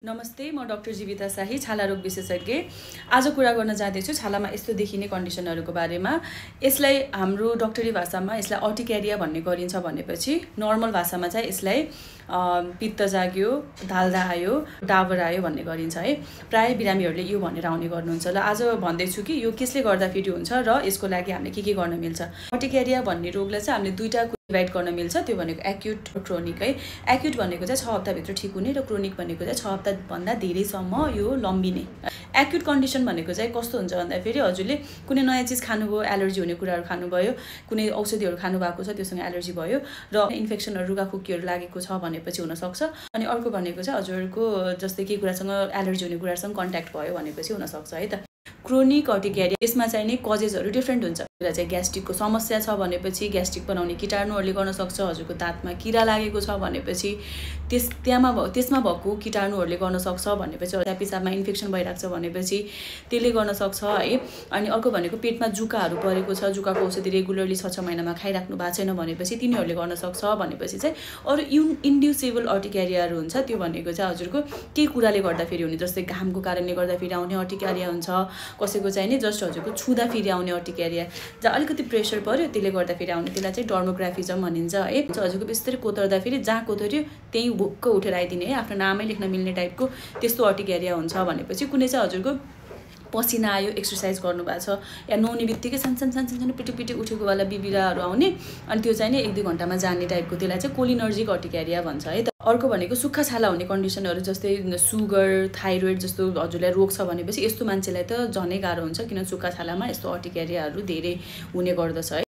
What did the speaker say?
नमस्ते, म डाक्टर जीविता शाही, छाला रोग विशेषज्ञ। आज कुरा गर्न जाँदैछु छालामा यस्तो देखिने कन्डिसनहरूको बारेमा। यसलाई हाम्रो डाक्टरी भाषामा यसलाई अर्टिकेरिया भन्ने गरिन्छ भनेपछि नर्मल भाषामा चाहिँ यसलाई पित्त जाग्यो, धाल्दा आयो, डाबर आयो भन्ने गरिन्छ है। प्राय बिरामीहरूले यो भनेर आउने गर्नुहुन्छ। ल आज भन्दैछु कि यो कसले गर्दाखेरि हुन्छ र यसको लागि हामीले के गर्न मिल्छ। अर्टिकेरिया भन्ने रोगलाई चाहिँ हामीले दुईटा डिभाइड गर्न मिल्छ। त्यो भनेको एक्युट र क्रोनिक है। एक्युट भनेको चाहिँ 6 हप्ताभित्र ठिक हुने र क्रोनिक भनेको चाहिँ 6 हप्ताभन्दा धेरैसम्म यो लम्बिने। एक्युट कन्डिसन भनेको चाहिँ कस्तो हुन्छ भन्दाखेरि हजुरले कुनै नयाँ चिज खानुभयो, एलर्जी हुने कुराहरू खानुभयो, कुनै औषधिहरू खानुभएको छ त्योसँग एलर्जी भयो र इन्फेक्सनहरू रुगाखोकीहरू लागेको छ भनेपछि हुनसक्छ। अनि अर्को भनेको चाहिँ हजुरको जस्तै के कुरासँग एलर्जी हुने कुरासँग कन्ट्याक्ट भयो भनेपछि हुनसक्छ है त। क्रोनिक अर्टिकेरिया यसमा चाहिँ नि कजेसहरू डिफ्रेन्ट हुन्छ। एउटा चाहिँ ग्यास्ट्रिकको समस्या छ भनेपछि ग्यास्ट्रिक बनाउने कीटाणुहरूले गर्न सक्छ। हजुरको दाँतमा किरा लागेको छ भनेपछि त्यसमा भएको कीटाणुहरूले गर्न सक्छ भनेपछि पिसाबमा इन्फेक्सन भइरहेको छ भनेपछि त्यसले गर्न सक्छ है। अनि अर्को भनेको पेटमा जुकाहरू परेको छ, जुकाको औषधि रेगुलरली 6 महिनामा खाइराख्नु भएको छैन भनेपछि तिनीहरूले गर्न सक्छ भनेपछि चाहिँ अरू इन्ड्युसेबल अर्टिकेरियाहरू हुन्छ। त्यो भनेको चाहिँ हजुरको के कुराले गर्दाखेरि हुने, जस्तै घामको कारणले गर्दाखेरि आउने अर्टिकेरिया हुन्छ। कसैको चाहिँ नि जस्ट हजुरको छुँदा फेरि आउने अर्टिकेरिया, जहाँ अलिकति प्रेसर पर्यो त्यसले गर्दाखेरि आउने, त्यसलाई चाहिँ डर्मोग्राफिजम भनिन्छ है। हजुरको बिस्तारै कोतर्दा फेरि जहाँ कोतर्यो त्यहीँ भुक्क उठेर आइदिने है, आफ्नो नामै लेख्न मिल्ने टाइपको त्यस्तो अर्टिकेरिया हुन्छ भनेपछि कुनै चाहिँ हजुरको पसिना आयो, एक्सर्साइज गर्नुभएको छ या नुहाउने बित्तिकै सानो पिटी उठेको वाला बिबिराहरू आउने, अनि त्यो चाहिँ नि 1-2 घन्टामा जाने टाइपको, त्यसलाई चाहिँ कोलिनर्जिक अर्टिकेरिया भन्छ है त। अर्को भनेको सुक्खा छाला हुने कन्डिसनहरू जस्तै सुगर, थाइरोइड जस्तो हजुरलाई रोग छ भनेपछि यस्तो मान्छेलाई त झनै गाह्रो हुन्छ, किनभने सुक्खा छालामा यस्तो अर्टिकेरियाहरू धेरै हुने गर्दछ है।